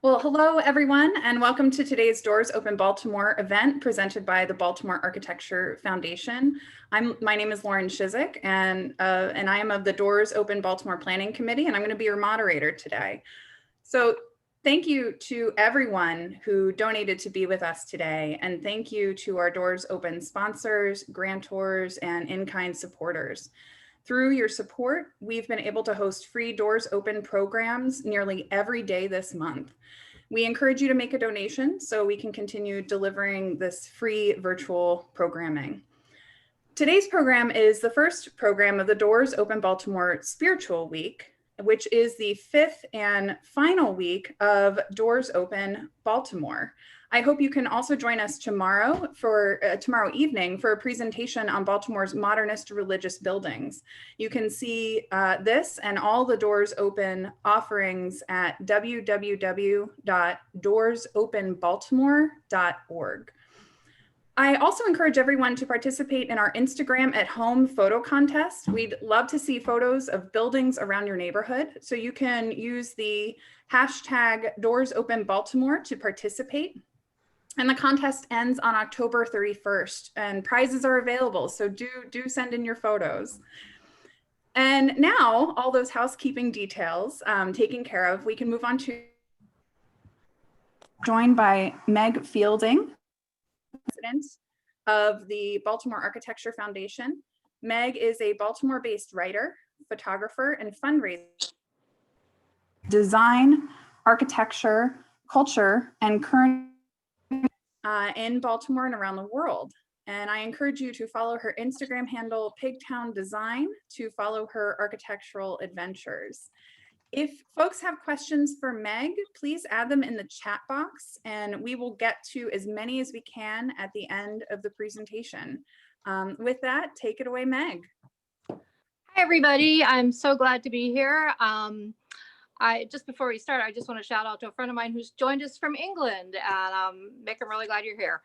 Well, hello everyone, and welcome to today's Doors Open Baltimore event presented by the Baltimore Architecture Foundation. My name is Lauren Shizik, and I am of the Doors Open Baltimore Planning Committee, and I'm going to be your moderator today. So thank you to everyone who donated to be with us today, and thank you to our Doors Open sponsors, grantors, and in-kind supporters. Through your support, we've been able to host free Doors Open programs nearly every day this month. We encourage you to make a donation so we can continue delivering this free virtual programming. Today's program is the first program of the Doors Open Baltimore Spiritual Week, which is the fifth and final week of Doors Open Baltimore. I hope you can also join us tomorrow evening for a presentation on Baltimore's modernist religious buildings. You can see this and all the Doors Open offerings at www.doorsopenbaltimore.org. I also encourage everyone to participate in our Instagram at Home photo contest. We'd love to see photos of buildings around your neighborhood. So you can use the hashtag DoorsOpenBaltimore to participate. And the contest ends on October 31st, and prizes are available. So do send in your photos. And now all those housekeeping details taken care of, we can move on to joined by Meg Fielding, president of the Baltimore Architecture Foundation. Meg is a Baltimore-based writer, photographer, and fundraiser. Design, architecture, culture, and current in Baltimore and around the world. And I encourage you to follow her Instagram handle, Pigtown Design, to follow her architectural adventures. If folks have questions for Meg, please add them in the chat box, and we will get to as many as we can at the end of the presentation. With that, take it away, Meg. Hi, everybody. I'm so glad to be here. Just before we start, I just want to shout out to a friend of mine who's joined us from England, and Mick, I'm really glad you're here.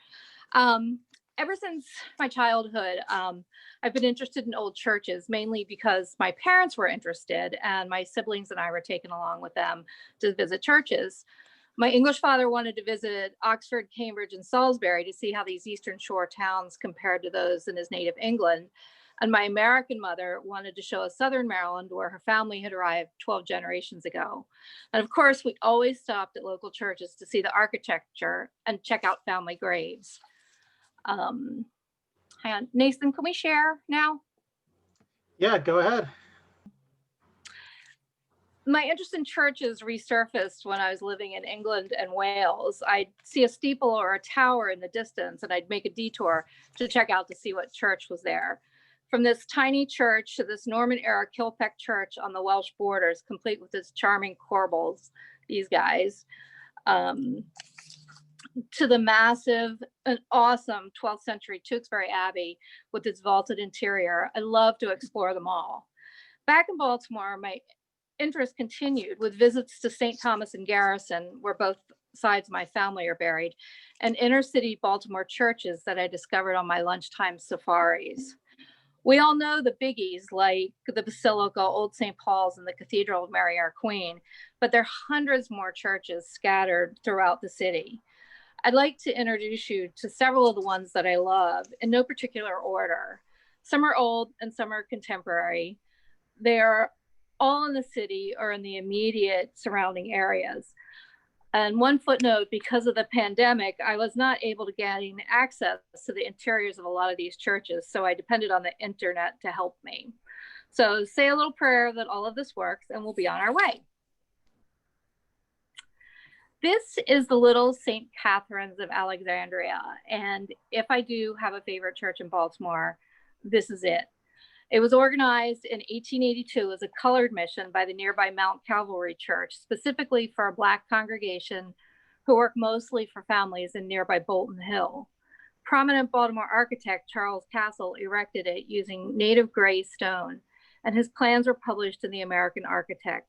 Ever since my childhood, I've been interested in old churches, mainly because my parents were interested and my siblings and I were taken along with them to visit churches. My English father wanted to visit Oxford, Cambridge, and Salisbury to see how these Eastern Shore towns compared to those in his native England. And my American mother wanted to show us Southern Maryland, where her family had arrived 12 generations ago. And of course, we always stopped at local churches to see the architecture and check out family graves. Hang on, Nathan, can we share now? Yeah, go ahead. My interest in churches resurfaced when I was living in England and Wales. I'd see a steeple or a tower in the distance, and I'd make a detour to check out to see what church was there. From this tiny church to this Norman-era Kilpeck church on the Welsh borders, complete with its charming corbels, these guys, to the massive and awesome 12th century Tewkesbury Abbey with its vaulted interior. I love to explore them all. Back in Baltimore, my interest continued with visits to St. Thomas and Garrison, where both sides of my family are buried, and inner city Baltimore churches that I discovered on my lunchtime safaris. We all know the biggies like the Basilica, Old St. Paul's, and the Cathedral of Mary Our Queen, but there are hundreds more churches scattered throughout the city. I'd like to introduce you to several of the ones that I love in no particular order. Some are old and some are contemporary. They are all in the city or in the immediate surrounding areas. And one footnote, because of the pandemic, I was not able to gain access to the interiors of a lot of these churches, so I depended on the internet to help me. So say a little prayer that all of this works and we'll be on our way. This is the little St. Catharines of Alexandria. And if I do have a favorite church in Baltimore, this is it. It was organized in 1882 as a colored mission by the nearby Mount Calvary Church, specifically for a Black congregation who work mostly for families in nearby Bolton Hill. Prominent Baltimore architect Charles Castle erected it using native gray stone, and his plans were published in the American Architect.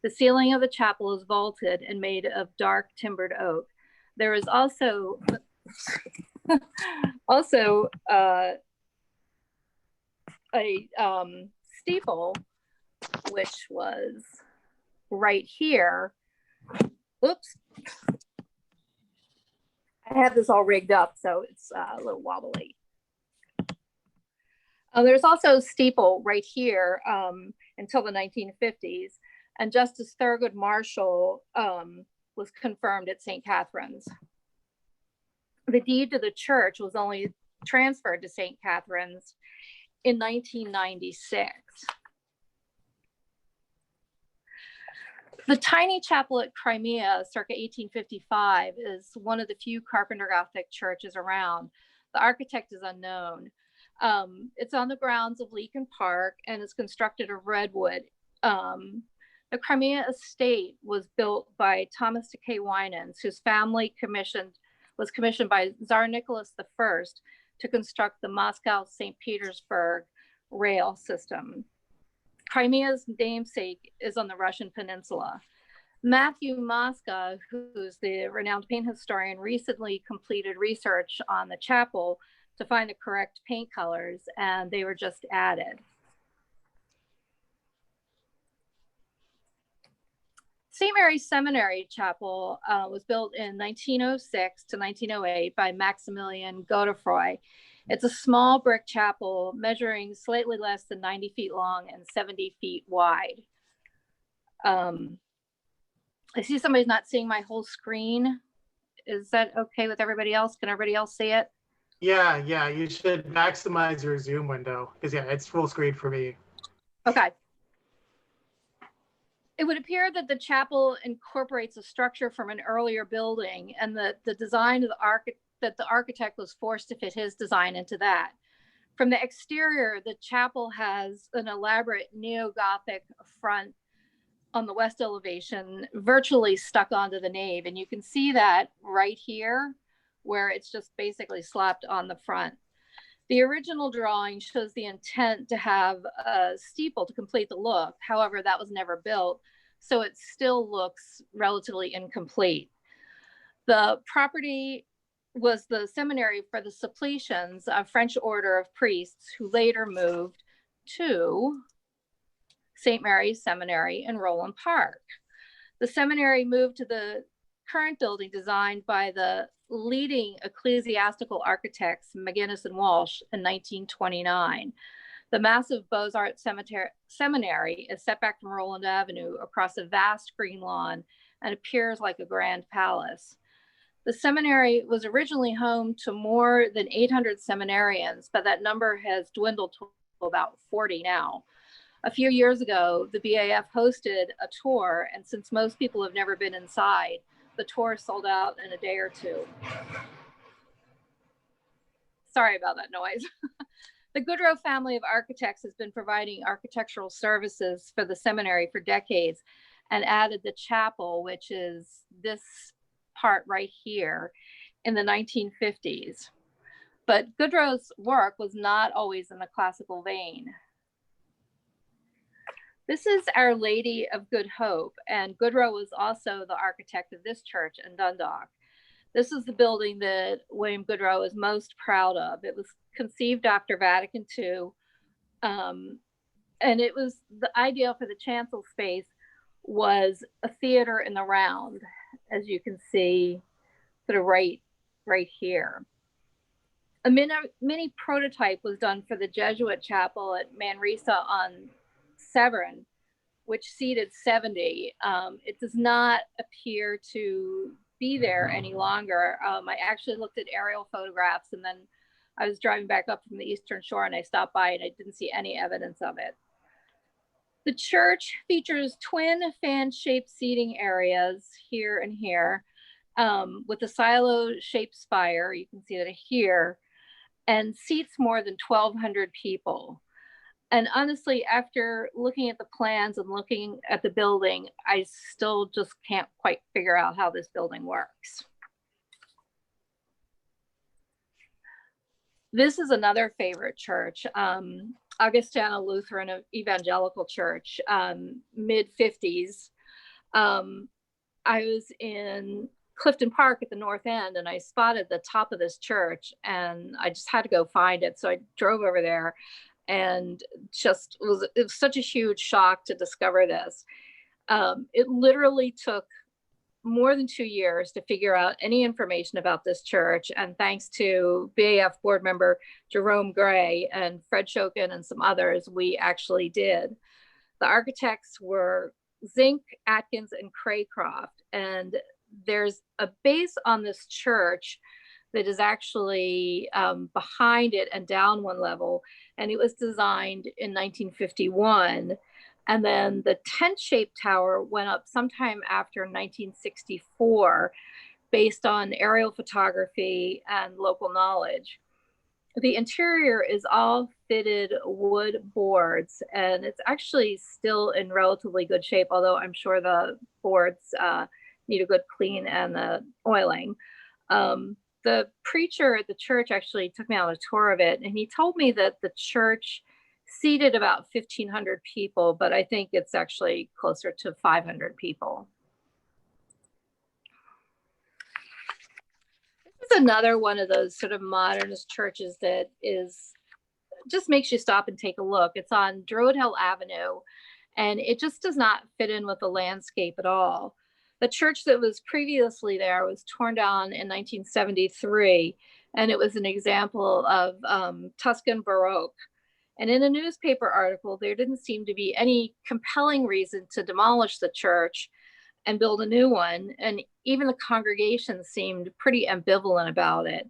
The ceiling of the chapel is vaulted and made of dark timbered oak. There is also a steeple, which was right here, Whoops. I have this all rigged up, so it's a little wobbly. There's also a steeple right here until the 1950s, and Justice Thurgood Marshall was confirmed at St. Catherine's. The deed to the church was only transferred to St. Catherine's in 1996. The tiny chapel at Crimea, circa 1855, is one of the few Carpenter Gothic churches around. The architect is unknown. It's on the grounds of Leakin Park and is constructed of redwood. The Crimea estate was built by Thomas Takei Winans, whose family was commissioned by Tsar Nicholas I to construct the Moscow-St. Petersburg rail system. Crimea's namesake is on the Russian peninsula. Matthew Mosca, who's the renowned paint historian, recently completed research on the chapel to find the correct paint colors, and they were just added. St. Mary's Seminary Chapel was built in 1906 to 1908 by Maximilian Godefroy. It's a small brick chapel measuring slightly less than 90 feet long and 70 feet wide. I see somebody's not seeing my whole screen. Is that okay with everybody else? Can everybody else see it? Yeah, you should maximize your Zoom window because it's full screen for me. Okay. It would appear that the chapel incorporates a structure from an earlier building, and the design of the architect was forced to fit his design into that. From the exterior, the chapel has an elaborate neo-Gothic front on the west elevation, virtually stuck onto the nave. And you can see that right here, where it's just basically slapped on the front. The original drawing shows the intent to have a steeple to complete the look. However, that was never built, so it still looks relatively incomplete. The property was the seminary for the Sulpicians, a French order of priests who later moved to St. Mary's Seminary in Roland Park. The seminary moved to the current building designed by the leading ecclesiastical architects, McGinnis and Walsh, in 1929. The massive Bozart Seminary is set back from Roland Avenue across a vast green lawn and appears like a grand palace. The seminary was originally home to more than 800 seminarians, but that number has dwindled to about 40 now. A few years ago, the BAF hosted a tour, and since most people have never been inside, the tour sold out in a day or two. Sorry about that noise. The Goodrow family of architects has been providing architectural services for the seminary for decades and added the chapel, which is this part right here, in the 1950s. But Goodrow's work was not always in the classical vein. This is Our Lady of Good Hope, and Goodrow was also the architect of this church in Dundalk. This is the building that William Goodrow is most proud of. It was conceived after Vatican II, and it was the ideal for the chancel space was a theater in the round, as you can see, sort of right here. A mini prototype was done for the Jesuit Chapel at Manresa on Severn, which seated 70. It does not appear to be there any longer. I actually looked at aerial photographs, and then I was driving back up from the Eastern Shore and I stopped by and I didn't see any evidence of it. The church features twin fan-shaped seating areas here and here, with a silo-shaped spire, you can see that here, and seats more than 1,200 people. And honestly, after looking at the plans and looking at the building, I still just can't quite figure out how this building works. This is another favorite church, Augustana Lutheran Evangelical Church, mid-50s. I was in Clifton Park at the North End, and I spotted the top of this church, and I just had to go find it. So I drove over there, and it was such a huge shock to discover this. It literally took more than 2 years to figure out any information about this church. And thanks to BAF board member Jerome Gray and Fred Shokin and some others, we actually did. The architects were Zink, Atkins, and Craycroft. And there's a base on this church that is actually behind it and down one level. And it was designed in 1951. And then the tent-shaped tower went up sometime after 1964 based on aerial photography and local knowledge. The interior is all fitted wood boards, and it's actually still in relatively good shape, although I'm sure the boards need a good clean and the oiling. The preacher at the church actually took me on a tour of it, and he told me that the church seated about 1,500 people, but I think it's actually closer to 500 people. This is another one of those sort of modernist churches that just makes you stop and take a look. It's on Druid Hill Avenue, and it just does not fit in with the landscape at all. The church that was previously there was torn down in 1973, and it was an example of Tuscan Baroque. And in a newspaper article, there didn't seem to be any compelling reason to demolish the church and build a new one. And even the congregation seemed pretty ambivalent about it.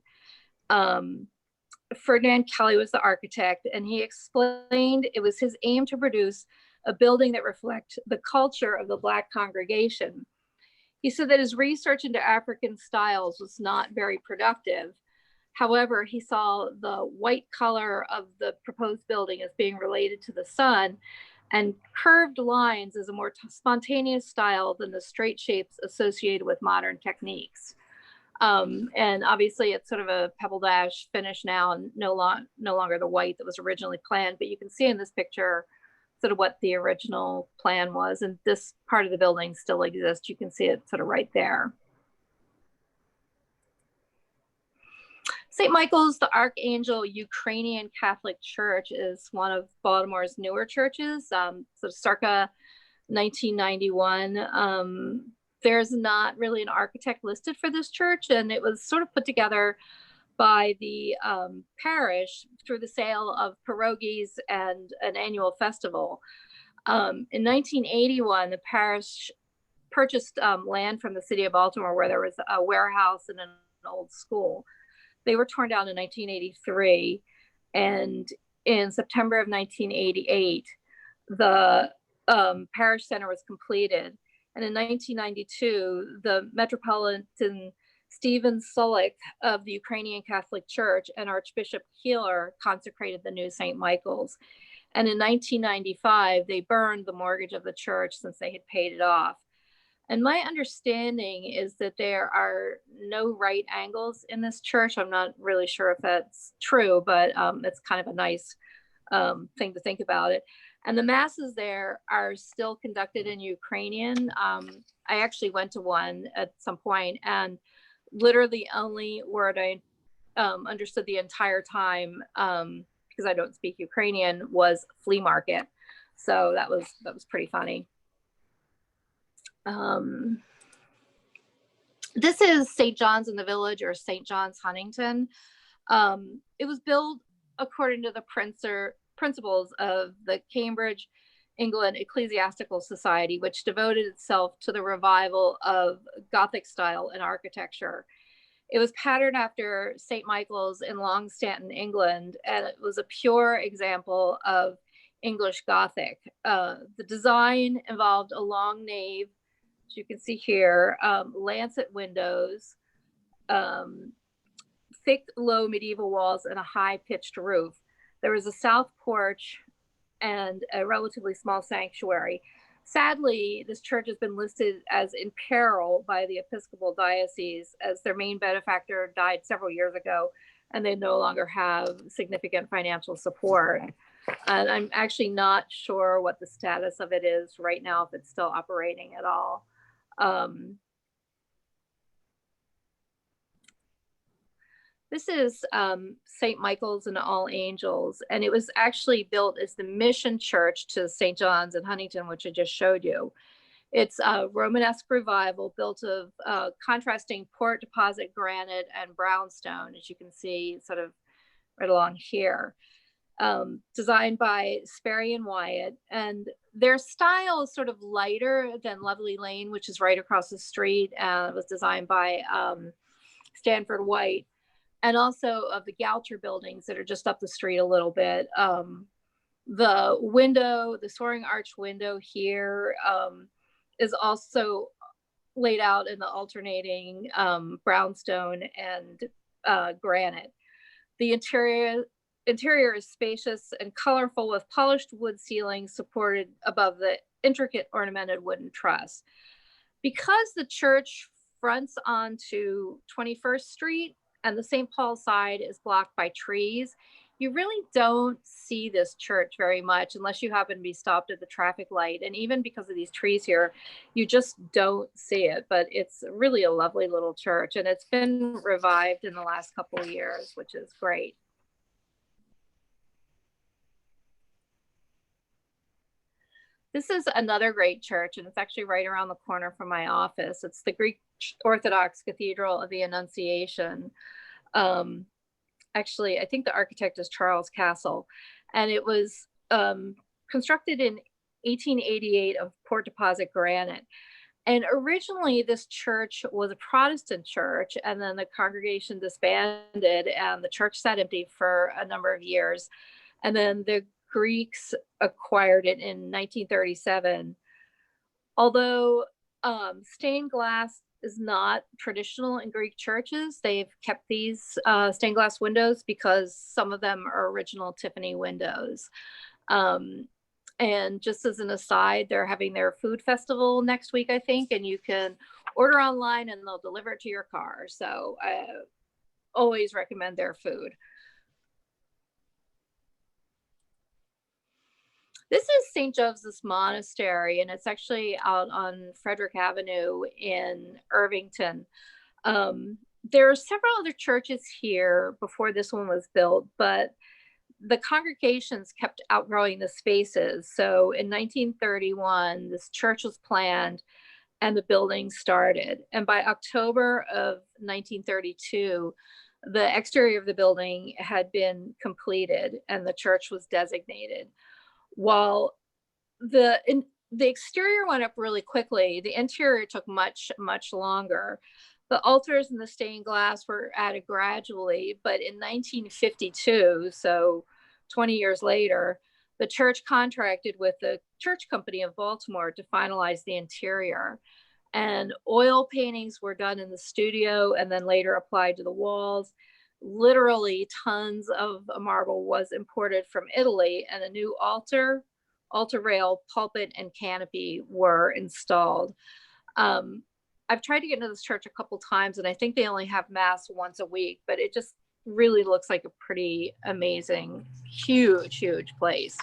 Ferdinand Kelly was the architect, and he explained it was his aim to produce a building that reflects the culture of the Black congregation. He said that his research into African styles was not very productive. However, he saw the white color of the proposed building as being related to the sun, and curved lines as a more spontaneous style than the straight shapes associated with modern techniques. And obviously it's sort of a pebble dash finish now, and no longer the white that was originally planned, but you can see in this picture sort of what the original plan was. And this part of the building still exists. You can see it sort of right there. St. Michael's the Archangel Ukrainian Catholic Church is one of Baltimore's newer churches, so circa 1991. There's not really an architect listed for this church, and it was sort of put together by the parish through the sale of pierogies and an annual festival. In 1981, the parish purchased land from the city of Baltimore where there was a warehouse and an old school. They were torn down in 1983, and in September of 1988, the parish center was completed. And in 1992, the Metropolitan Stephen Sulik of the Ukrainian Catholic Church and Archbishop Keeler consecrated the new St. Michael's. And in 1995, they burned the mortgage of the church since they had paid it off. And my understanding is that there are no right angles in this church. I'm not really sure if that's true, but it's kind of a nice thing to think about it. And the masses there are still conducted in Ukrainian. I actually went to one at some point, and literally the only word I understood the entire time, because I don't speak Ukrainian, was flea market. So that was pretty funny. This is St. John's in the Village, or St. John's Huntington. It was built according to the principles of the Cambridge, England Ecclesiastical Society, which devoted itself to the revival of Gothic style in architecture. It was patterned after St. Michael's in Longstanton, England, and it was a pure example of English Gothic. The design involved a long nave, as you can see here, lancet windows, thick, low medieval walls, and a high-pitched roof. There was a south porch and a relatively small sanctuary. Sadly, this church has been listed as in peril by the Episcopal Diocese, as their main benefactor died several years ago, and they no longer have significant financial support. And I'm actually not sure what the status of it is right now, if it's still operating at all. This is St. Michael's and All Angels, and it was actually built as the mission church to St. John's in Huntington, which I just showed you. It's a Romanesque revival built of contrasting port deposit granite and brownstone, as you can see sort of right along here. Designed by Sperry and Wyatt, and their style is sort of lighter than Lovely Lane, which is right across the street. It was designed by Stanford White, and also of the Goucher buildings that are just up the street a little bit. The window, the soaring arch window here, is also laid out in the alternating brownstone and granite. The interior is spacious and colorful with polished wood ceilings supported above the intricate ornamented wooden truss. Because the church fronts onto 21st Street and the St. Paul side is blocked by trees, you really don't see this church very much unless you happen to be stopped at the traffic light. And even because of these trees here, you just don't see it. But it's really a lovely little church, and it's been revived in the last couple of years, which is great. This is another great church, and it's actually right around the corner from my office. It's the Greek Orthodox Cathedral of the Annunciation. Actually, I think the architect is Charles Castle, and it was constructed in 1888 of port deposit granite. And originally this church was a Protestant church, and then the congregation disbanded and the church sat empty for a number of years. And then the Greeks acquired it in 1937. Although stained glass is not traditional in Greek churches, they've kept these stained glass windows because some of them are original Tiffany windows. And just as an aside, they're having their food festival next week, I think, and you can order online and they'll deliver it to your car. So I always recommend their food. This is St. Joseph's Monastery, and it's actually out on Frederick Avenue in Irvington. There are several other churches here before this one was built, but the congregations kept outgrowing the spaces. So in 1931, this church was planned and the building started. And by October of 1932, the exterior of the building had been completed and the church was designated. While the exterior went up really quickly, the interior took much, much longer. The altars and the stained glass were added gradually, but in 1952, so 20 years later, the church contracted with the Church Company of Baltimore to finalize the interior. And oil paintings were done in the studio and then later applied to the walls. Literally tons of marble was imported from Italy, and a new altar rail, pulpit, and canopy were installed. I've tried to get into this church a couple times, and I think they only have mass once a week, but it just really looks like a pretty amazing, huge, huge place.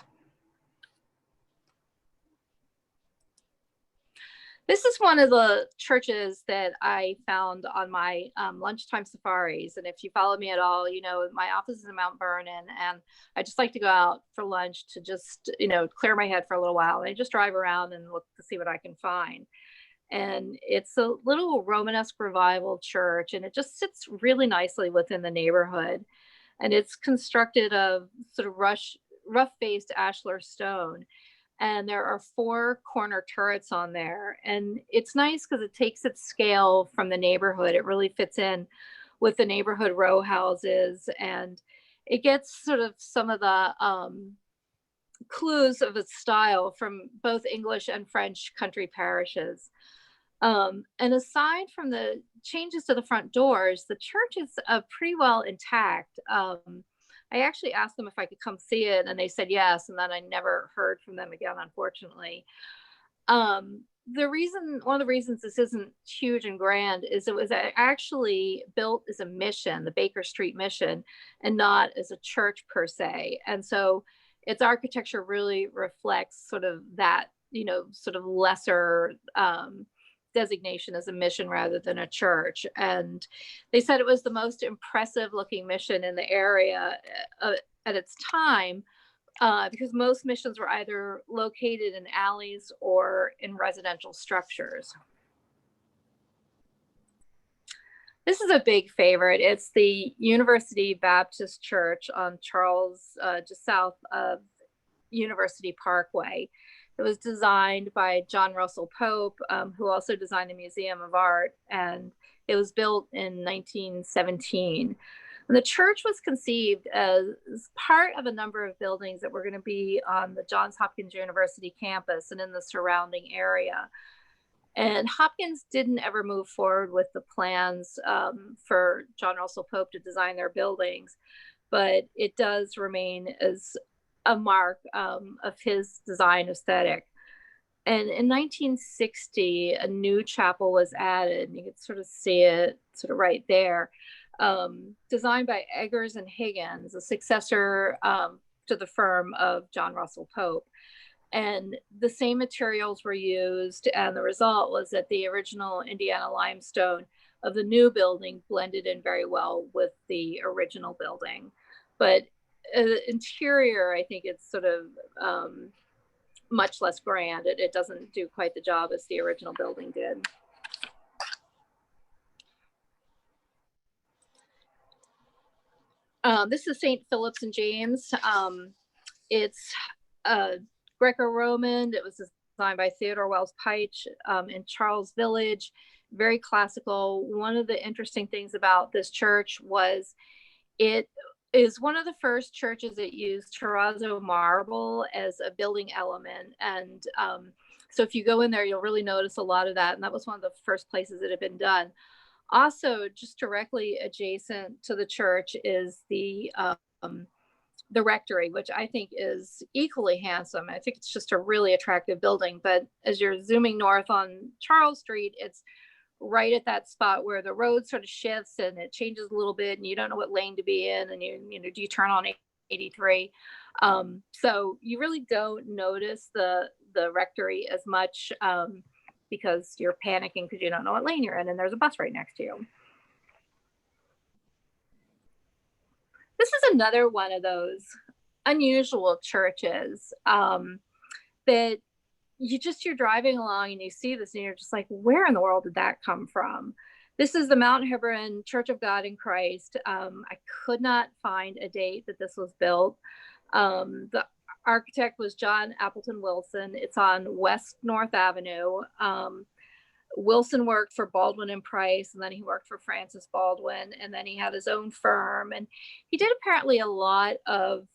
This is one of the churches that I found on my lunchtime safaris. And if you follow me at all, you know, my office is in Mount Vernon, and I just like to go out for lunch to just, you know, clear my head for a little while. And I just drive around and look to see what I can find. And it's a little Romanesque revival church, and it just sits really nicely within the neighborhood. And it's constructed of sort of rough-faced ashlar stone. And there are 4 corner turrets on there. And it's nice because it takes its scale from the neighborhood. It really fits in with the neighborhood row houses. And it gets sort of some of the clues of its style from both English and French country parishes. And aside from the changes to the front doors, the church is pretty well intact. I actually asked them if I could come see it, and they said yes, and then I never heard from them again, unfortunately. One of the reasons this isn't huge and grand is it was actually built as a mission, the Baker Street mission, and not as a church per se. And so its architecture really reflects sort of that, you know, sort of lesser designation as a mission rather than a church. And they said it was the most impressive looking mission in the area at its time, because most missions were either located in alleys or in residential structures. This is a big favorite. It's the University Baptist Church on Charles, just south of University Parkway. It was designed by John Russell Pope, who also designed the Museum of Art, and it was built in 1917. And the church was conceived as part of a number of buildings that were going to be on the Johns Hopkins University campus and in the surrounding area. And Hopkins didn't ever move forward with the plans for John Russell Pope to design their buildings, but it does remain as a mark of his design aesthetic. And in 1960, a new chapel was added. You can sort of see it sort of right there, designed by Eggers and Higgins, a successor to the firm of John Russell Pope. And the same materials were used, and the result was that the original Indiana limestone of the new building blended in very well with the original building. But interior, I think it's sort of much less grand. It doesn't do quite the job as the original building did. This is St. Phillips and James. It's Greco-Roman. It was designed by Theodore Wells Pych in Charles Village, very classical. One of the interesting things about this church was it is one of the first churches that used terrazzo marble as a building element. And so if you go in there, you'll really notice a lot of that. And that was one of the first places that had been done. Also, just directly adjacent to the church is the rectory, which I think is equally handsome. I think it's just a really attractive building. But as you're zooming north on Charles Street, it's right at that spot where the road sort of shifts and it changes a little bit, and you don't know what lane to be in, and you know, do you turn on 83? So you really don't notice the rectory as much because you're panicking because you don't know what lane you're in, and there's a bus right next to you. This is another one of those unusual churches that you're driving along and you see this and you're just like, where in the world did that come from? This is the Mount Hebron Church of God in Christ. I could not find a date that this was built. The architect was John Appleton Wilson. It's on West North Avenue. Wilson worked for Baldwin and Price, and then he worked for Francis Baldwin, and then he had his own firm. And he did apparently a lot of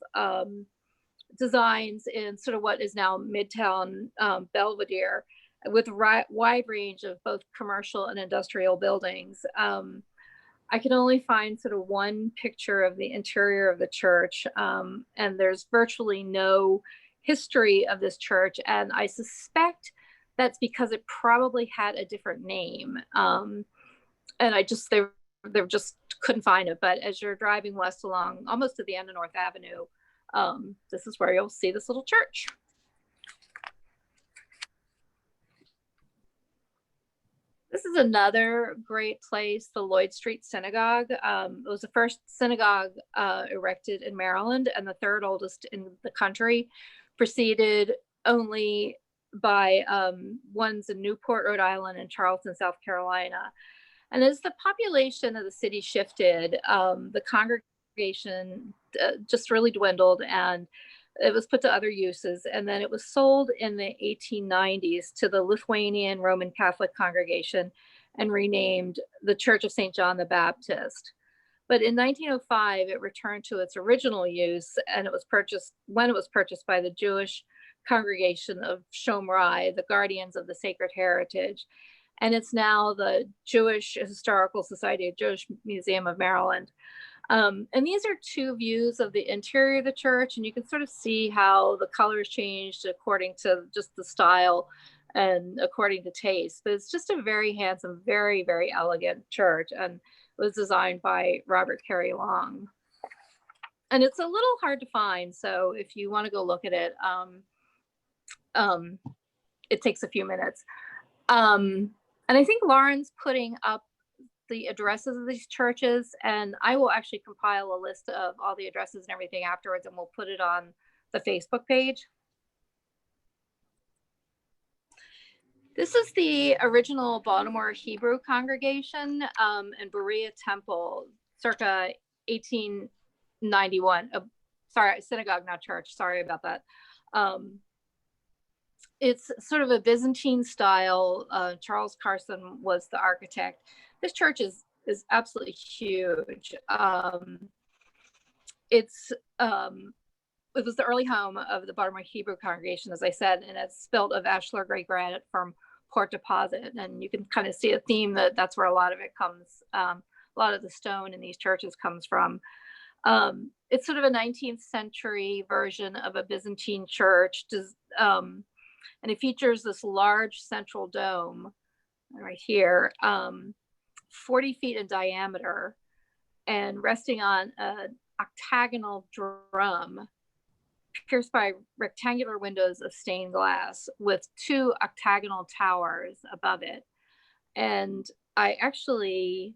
designs in sort of what is now Midtown Belvedere, with a wide range of both commercial and industrial buildings. I can only find sort of one picture of the interior of the church, and there's virtually no history of this church. And I suspect that's because it probably had a different name. And they just couldn't find it. But as you're driving west along, almost to the end of North Avenue, this is where you'll see this little church. This is another great place, the Lloyd Street Synagogue. It was the first synagogue erected in Maryland and the third oldest in the country, preceded only by ones in Newport, Rhode Island, and Charleston, South Carolina. And as the population of the city shifted, the congregation just really dwindled, and it was put to other uses. And then it was sold in the 1890s to the Lithuanian Roman Catholic congregation and renamed the Church of St. John the Baptist. But in 1905, it returned to its original use, and it was purchased by the Jewish congregation of Shomrai, the Guardians of the Sacred Heritage. And it's now the Jewish Historical Society of Jewish Museum of Maryland. And these are two views of the interior of the church, and you can sort of see how the colors changed according to just the style and according to taste. But it's just a very handsome, very, very elegant church, and it was designed by Robert Carey Long. And it's a little hard to find, so if you want to go look at it, it takes a few minutes. And I think Lauren's putting up the addresses of these churches, and I will actually compile a list of all the addresses and everything afterwards, and we'll put it on the Facebook page. This is the original Baltimore Hebrew congregation and Berea Temple, circa 1891. Sorry, synagogue, not church. Sorry about that. It's sort of a Byzantine style. Charles Carson was the architect. This church is absolutely huge. It was the early home of the Baltimore Hebrew congregation, as I said, and it's built of ashlar gray granite from Port Deposit. And you can kind of see a theme that's where a lot of it comes. A lot of the stone in these churches comes from. It's sort of a 19th century version of a Byzantine church. And it features this large central dome right here, 40 feet in diameter, and resting on an octagonal drum pierced by rectangular windows of stained glass with 2 octagonal towers above it. And I actually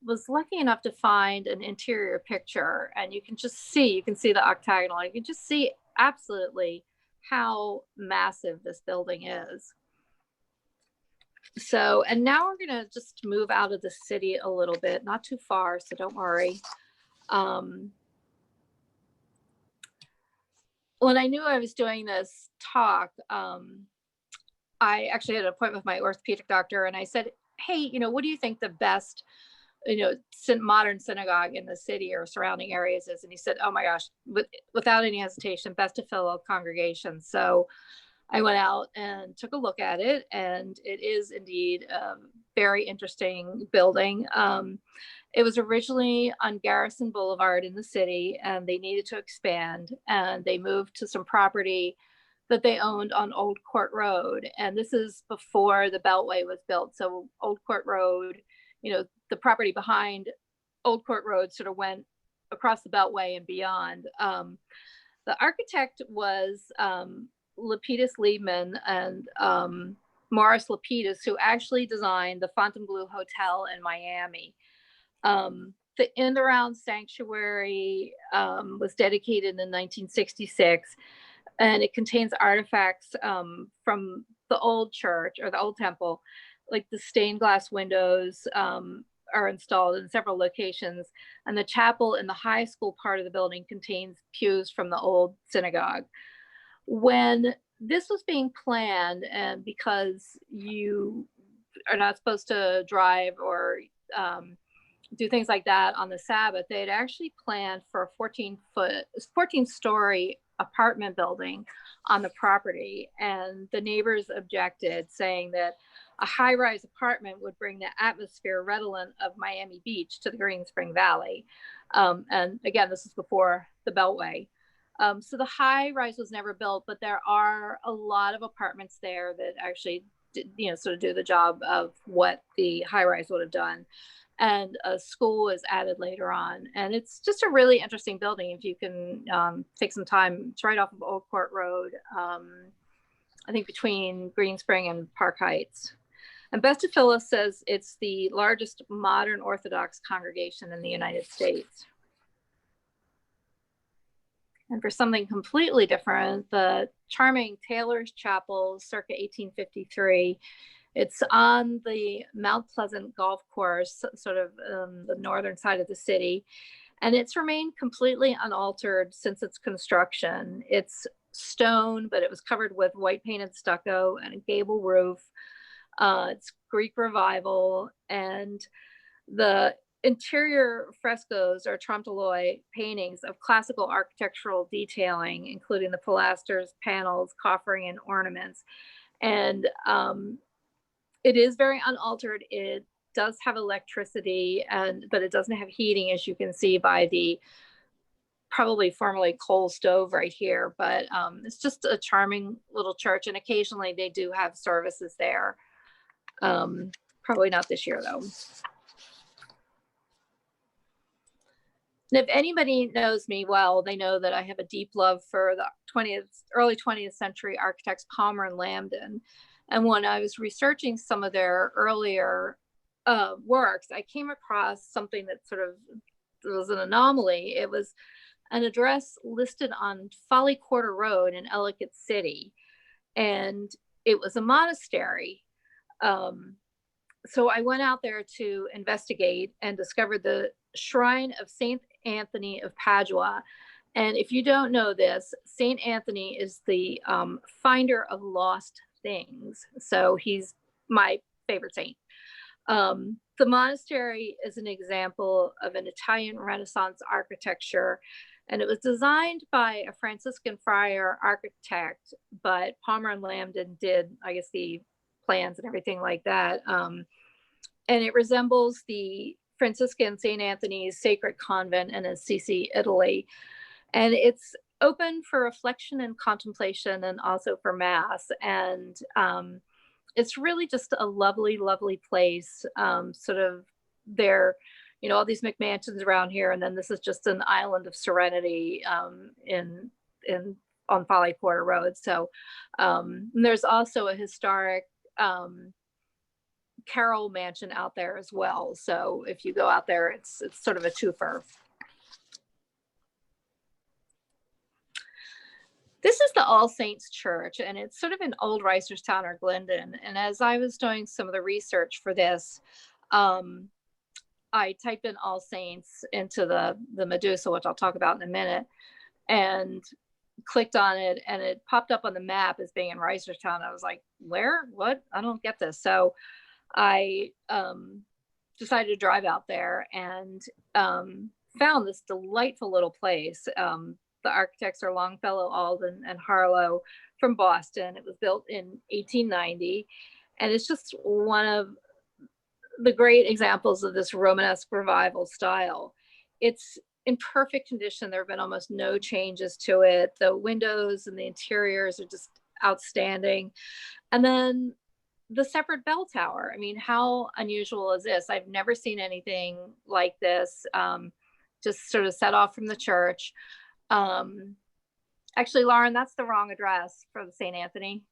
was lucky enough to find an interior picture, and you can see the octagonal. You can just see absolutely how massive this building is. So, and now we're gonna just move out of the city a little bit, not too far, so don't worry. When I knew I was doing this talk, I actually had an appointment with my orthopedic doctor, and I said, hey, what do you think the best modern synagogue in the city or surrounding areas is? And he said, oh my gosh, without any hesitation, Best of Philip congregation. So I went out and took a look at it, and it is indeed a very interesting building. It was originally on Garrison Boulevard in the city, and they needed to expand, and they moved to some property that they owned on Old Court Road. And this is before the Beltway was built. So Old Court Road, the property behind Old Court Road sort of went across the Beltway and beyond. The architect was Lepidus Liebman and Morris Lepidus, who actually designed the Fontainebleau Hotel in Miami. The in-around sanctuary was dedicated in 1966, and it contains artifacts from the old church or the old temple, like the stained glass windows are installed in several locations, and the chapel in the high school part of the building contains pews from the old synagogue. When this was being planned, and because you are not supposed to drive or do things like that on the Sabbath, they had actually planned for a 14-story apartment building on the property. And the neighbors objected, saying that a high-rise apartment would bring the atmosphere redolent of Miami Beach to the Green Spring Valley. And again, this is before the Beltway. So the high-rise was never built, but there are a lot of apartments there that actually, sort of do the job of what the high-rise would have done. And a school is added later on. And it's just a really interesting building if you can take some time. It's right off of Old Court Road, I think between Green Spring and Park Heights. And Best of Philip says it's the largest modern Orthodox congregation in the United States. And for something completely different, the charming Taylor's Chapel, circa 1853, it's on the Mount Pleasant golf course, sort of the northern side of the city. And it's remained completely unaltered since its construction. It's stone, but it was covered with white painted stucco and a gable roof. It's Greek Revival, and the interior frescoes are trompe-l'oeil paintings of classical architectural detailing, including the pilasters, panels, coffering, and ornaments. And it is very unaltered. It does have electricity, but it doesn't have heating, as you can see by the probably formerly coal stove right here. But it's just a charming little church, and occasionally they do have services there. Probably not this year, though. And if anybody knows me well, they know that I have a deep love for the early 20th century architects Palmer and Lambden. And when I was researching some of their earlier works, I came across something that sort of was an anomaly. It was an address listed on Folly Quarter Road in Ellicott City, and it was a monastery. So I went out there to investigate and discovered the shrine of Saint Anthony of Padua. And if you don't know this, Saint Anthony is the finder of lost things. So he's my favorite saint. The monastery is an example of an Italian Renaissance architecture, and it was designed by a Franciscan friar architect, but Palmer and Lambden did, I guess, the plans and everything like that. And it resembles the Franciscan St. Anthony's Sacred Convent in Assisi, Italy. And it's open for reflection and contemplation, and also for Mass. And it's really just a lovely, lovely place. Sort of there, you know, all these McMansions around here, and then this is just an island of serenity on Folly Quarter Road. So there's also a historic Carroll mansion out there as well. So if you go out there, it's sort of a twofer. This is the All Saints Church, and it's sort of in Old Reisterstown or Glendon. And as I was doing some of the research for this, I typed in All Saints into the Medusa, which I'll talk about in a minute, and clicked on it, and it popped up on the map as being in Reisterstown. I was like, where? What? I don't get this. So I decided to drive out there and found this delightful little place. The architects are Longfellow, Alden, and Harlow from Boston. It was built in 1890, and it's just one of the great examples of this Romanesque revival style. It's in perfect condition. There have been almost no changes to it. The windows and the interiors are just outstanding. And then the separate bell tower. I mean, how unusual is this? I've never seen anything like this, just sort of set off from the church. Actually, Lauren, that's the wrong address for the St. Anthony.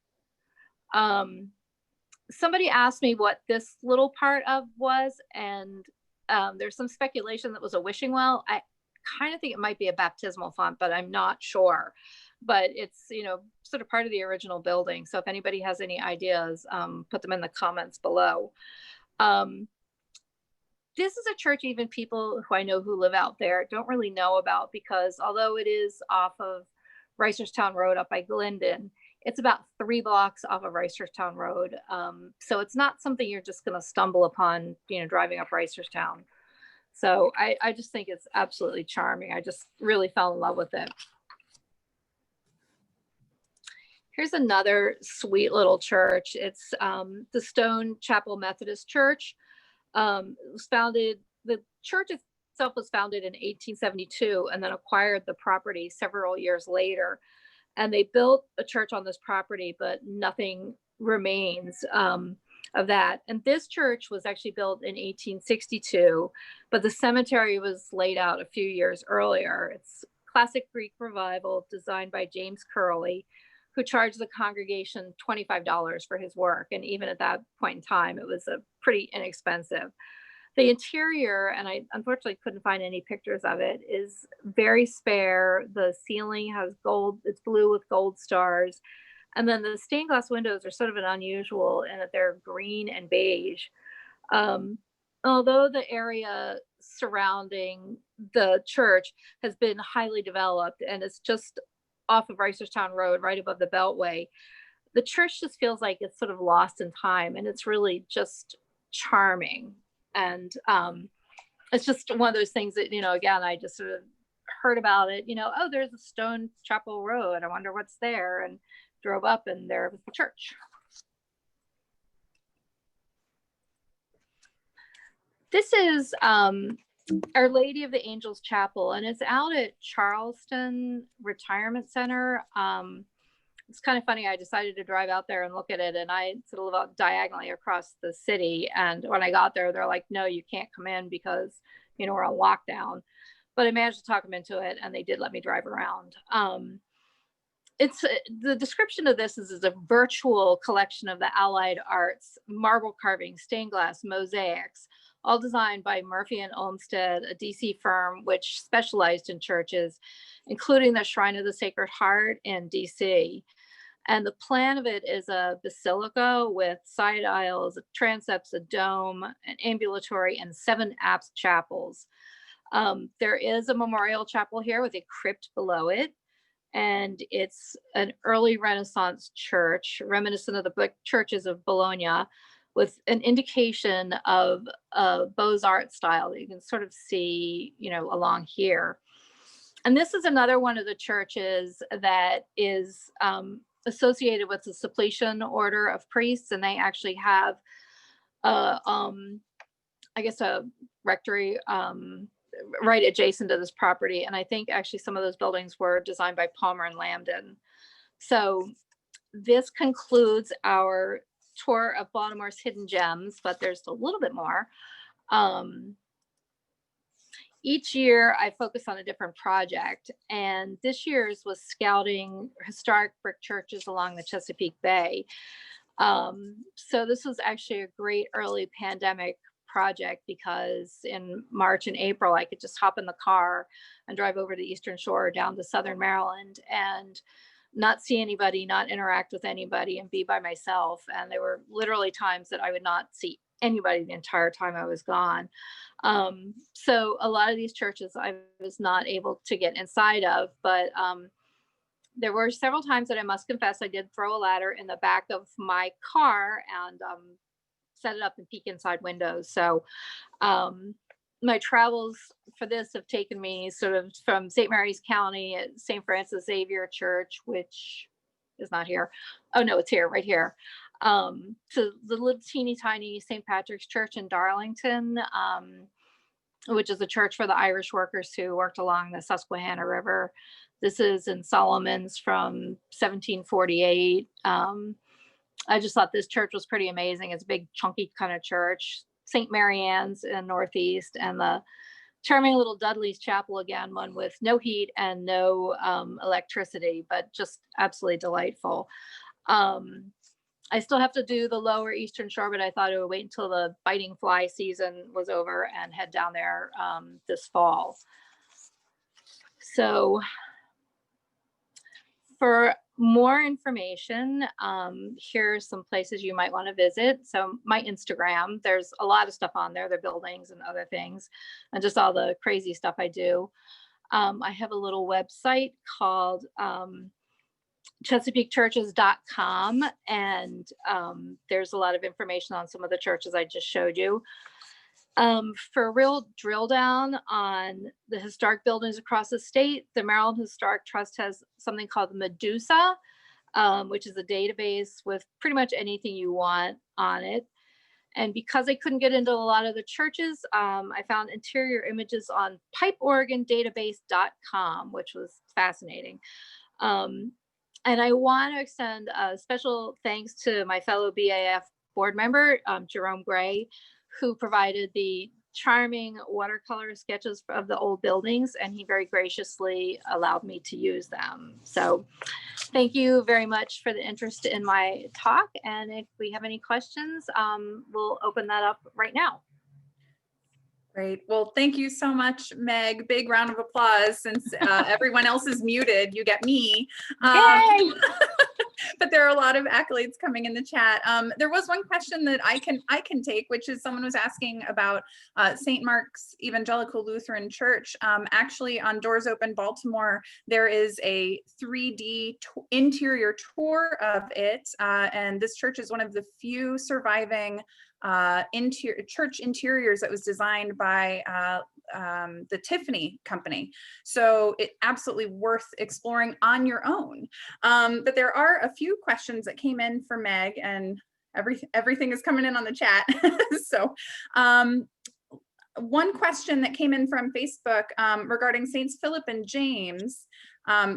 Somebody asked me what this little part of was, and there's some speculation that was a wishing well. I kind of think it might be a baptismal font, but I'm not sure. But it's, you know, sort of part of the original building. So if anybody has any ideas, put them in the comments below. This is a church even people who I know who live out there don't really know about, because although it is off of Reisterstown Road up by Glendon, it's about 3 blocks off of Reisterstown Road. So it's not something you're just going to stumble upon, you know, driving up Reisterstown. So I just think it's absolutely charming. I just really fell in love with it. Here's another sweet little church. It's the Stone Chapel Methodist Church. It was founded, the church itself was founded in 1872 and then acquired the property several years later. And they built a church on this property, but nothing remains of that. And this church was actually built in 1862, but the cemetery was laid out a few years earlier. It's classic Greek revival designed by James Curley, who charged the congregation $25 for his work. And even at that point in time, it was a pretty inexpensive. The interior, and I unfortunately couldn't find any pictures of it, is very spare. The ceiling has gold, it's blue with gold stars. And then the stained glass windows are sort of an unusual in that they're green and beige. Although the area surrounding the church has been highly developed and it's just off of Reisterstown Road, right above the Beltway, the church just feels like it's sort of lost in time, and it's really just charming. And it's just one of those things that, you know, again, I just sort of heard about it, you know, oh, there's a Stone Chapel Road, I wonder what's there, and drove up and there was the church. This is Our Lady of the Angels Chapel, and it's out at Charleston Retirement Center. It's kind of funny. I decided to drive out there and look at it, and I sort of live out diagonally across the city. And when I got there, they're like, no, you can't come in because, you know, we're on lockdown. But I managed to talk them into it, and they did let me drive around. It's the description of this is a virtual collection of the allied arts, marble carving, stained glass, mosaics, all designed by Murphy and Olmsted, a DC firm which specialized in churches, including the Shrine of the Sacred Heart in DC. And the plan of it is a basilica with side aisles, transepts, a dome, an ambulatory, and 7 apse chapels. There is a memorial chapel here with a crypt below it. And it's an early Renaissance church, reminiscent of the churches of Bologna, with an indication of a Bozart style that you can sort of see, along here. And this is another one of the churches that is associated with the Suppletion order of priests, and they actually have, a rectory right adjacent to this property. And I think actually some of those buildings were designed by Palmer and Lambden. So this concludes our tour of Baltimore's hidden gems, but there's a little bit more. Each year I focus on a different project, and this year's was scouting historic brick churches along the Chesapeake Bay. So this was actually a great early pandemic project, because in March and April I could just hop in the car and drive over to the Eastern Shore down to Southern Maryland and not see anybody, not interact with anybody, and be by myself. And there were literally times that I would not see anybody the entire time I was gone. So a lot of these churches I was not able to get inside of, but there were several times that I must confess I did throw a ladder in the back of my car and set it up and peek inside windows. So my travels for this have taken me sort of from St. Mary's County at St. Francis Xavier Church, which is not here. Oh no, it's here, right here. To the little teeny tiny St. Patrick's Church in Darlington, which is a church for the Irish workers who worked along the Susquehanna River. This is in Solomon's from 1748. I just thought this church was pretty amazing. It's a big, chunky kind of church. St. Mary Ann's in Northeast, and the charming little Dudley's Chapel, again, one with no heat and no electricity, but just absolutely delightful. I still have to do the lower Eastern Shore, but I thought I would wait until the biting fly season was over and head down there this fall. So for more information, here's some places you might want to visit. So my Instagram, there's a lot of stuff on there, the buildings and other things, and just all the crazy stuff I do. I have a little website called ChesapeakeChurches.com, and there's a lot of information on some of the churches I just showed you. For a real drill down on the historic buildings across the state, the Maryland Historic Trust has something called the Medusa, which is a database with pretty much anything you want on it. And because I couldn't get into a lot of the churches, I found interior images on pipeoregondatabase.com, which was fascinating. And I want to extend a special thanks to my fellow BAF board member, Jerome Gray, who provided the charming watercolor sketches of the old buildings, and he very graciously allowed me to use them. So thank you very much for the interest in my talk. And if we have any questions, we'll open that up right now. Great. Well, thank you so much, Meg. Big round of applause. Since everyone else is muted, you get me. Yay! But there are a lot of accolades coming in the chat. There was one question that I can take, which is someone was asking about St. Mark's Evangelical Lutheran Church. Actually, on Doors Open Baltimore, there is a 3D interior tour of it. And this church is one of the few surviving church interiors that was designed by the Tiffany company. So it absolutely worth exploring on your own. But there are a few questions that came in for Meg, and everything is coming in on the chat. So one question that came in from Facebook regarding Saints Philip and James.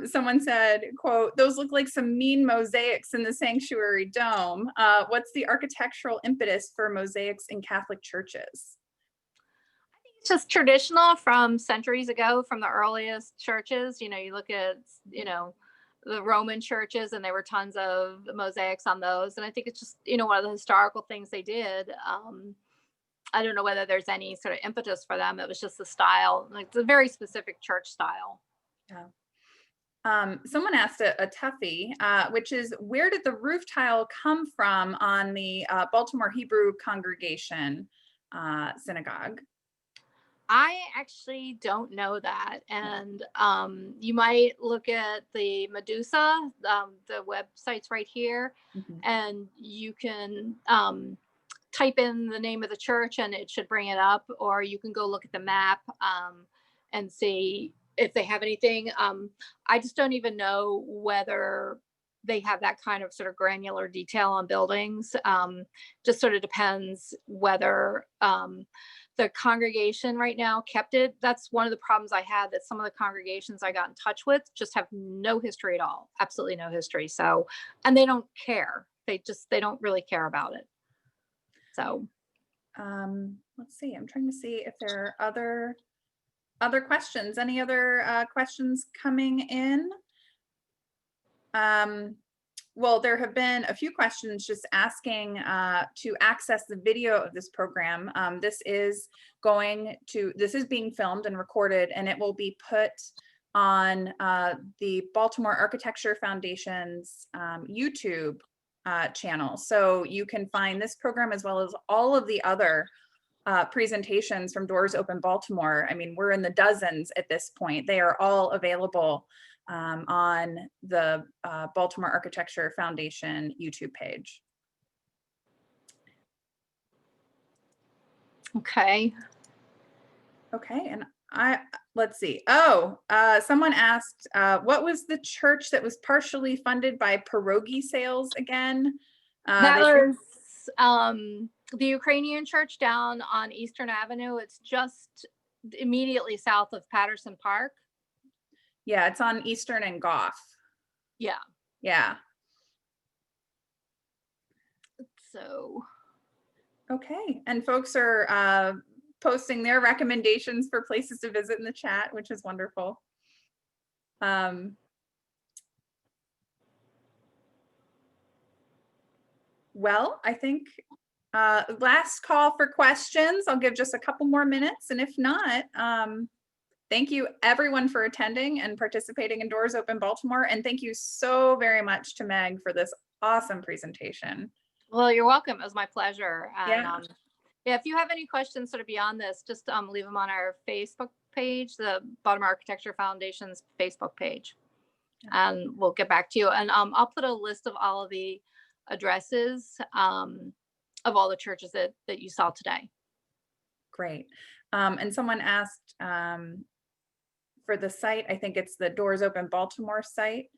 Someone said, quote, "Those look like some mean mosaics in the sanctuary dome. What's the architectural impetus for mosaics in Catholic churches?" I think it's just traditional from centuries ago, from the earliest churches. You look at, the Roman churches, and there were tons of mosaics on those. And I think it's just, one of the historical things they did. I don't know whether there's any sort of impetus for them. It was just the style. Like, it's a very specific church style. Yeah. Someone asked a toughie, which is, where did the roof tile come from on the Baltimore Hebrew Congregation Synagogue? I actually don't know that. And you might look at the Medusa, the website's right here, and you can type in the name of the church and it should bring it up, or you can go look at the map and see if they have anything. I just don't even know whether they have that kind of sort of granular detail on buildings. Just sort of depends whether the congregation right now kept it. That's one of the problems I had, that some of the congregations I got in touch with just have no history at all, absolutely no history. So, and they don't care. They don't really care about it. So, let's see, I'm trying to see if there are other questions. Any other questions coming in? Well, there have been a few questions just asking to access the video of this program. This is being filmed and recorded, and it will be put on the Baltimore Architecture Foundation's YouTube channel. So you can find this program as well as all of the other presentations from Doors Open Baltimore. I mean, we're in the dozens at this point. They are all available on the Baltimore Architecture Foundation YouTube page. okay. Okay, and let's see. Oh, someone asked, what was the church that was partially funded by pierogi sales again? That was the Ukrainian church down on Eastern Avenue. It's just immediately south of Patterson Park. Yeah, it's on Eastern and Goff. Yeah. Yeah. So. Okay, and folks are posting their recommendations for places to visit in the chat, which is wonderful. Well, I think last call for questions. I'll give just a couple more minutes, and if not, thank you everyone for attending and participating in Doors Open Baltimore, and thank you so very much to Meg for this awesome presentation. Well, you're welcome. It was my pleasure. And, Yeah. if you have any questions sort of beyond this, just leave them on our Facebook page, the Baltimore Architecture Foundation's Facebook page, and we'll get back to you. And I'll put a list of all of the addresses of all the churches that you saw today. Great. And someone asked for the site. I think it's the Doors Open Baltimore site.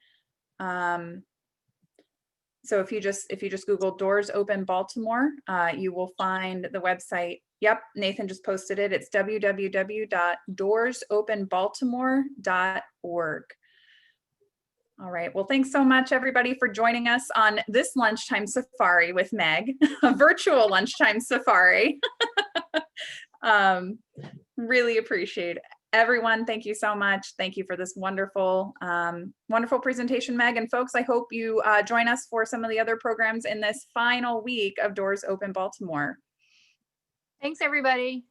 So if you just Google Doors Open Baltimore, you will find the website. Yep, Nathan just posted it. It's www.doorsopenbaltimore.org. All right. Well, thanks so much, everybody, for joining us on this lunchtime safari with Meg, a virtual lunchtime safari. Really appreciate it. Everyone, thank you so much. Thank you for this wonderful, wonderful presentation, Meg. And folks, I hope you join us for some of the other programs in this final week of Doors Open Baltimore. Thanks, everybody.